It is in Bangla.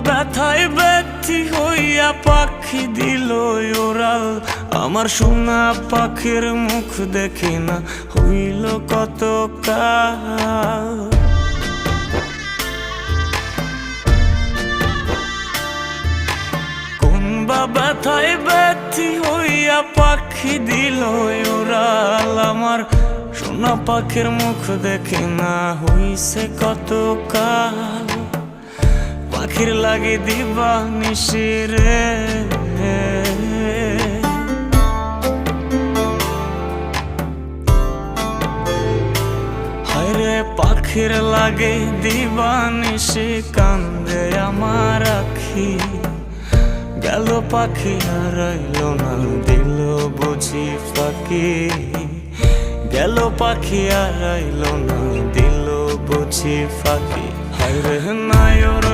ব্যথায় ব্যথি হইয়া পাখি দিল ওরাল, আমার সোনা পাখির মুখ দেখি না হইল কত কাল। কোন বা ব্যথায় ব্যথি হইয়া পাখি দিল ওরাল, আমার সোনা পাখির মুখ দেখি না হইছে কত কাল। পাখির লাগে দিবা নিশিরে, হায়রে পাখির লাগে দিবা নিশি কান্দে আমার আখি। গেল পাখি হারাইল না দিল বুঝি ফাঁকি, গেল পাখি হারাইল না দিল বুঝি ফাঁকি। হায়রে নায়র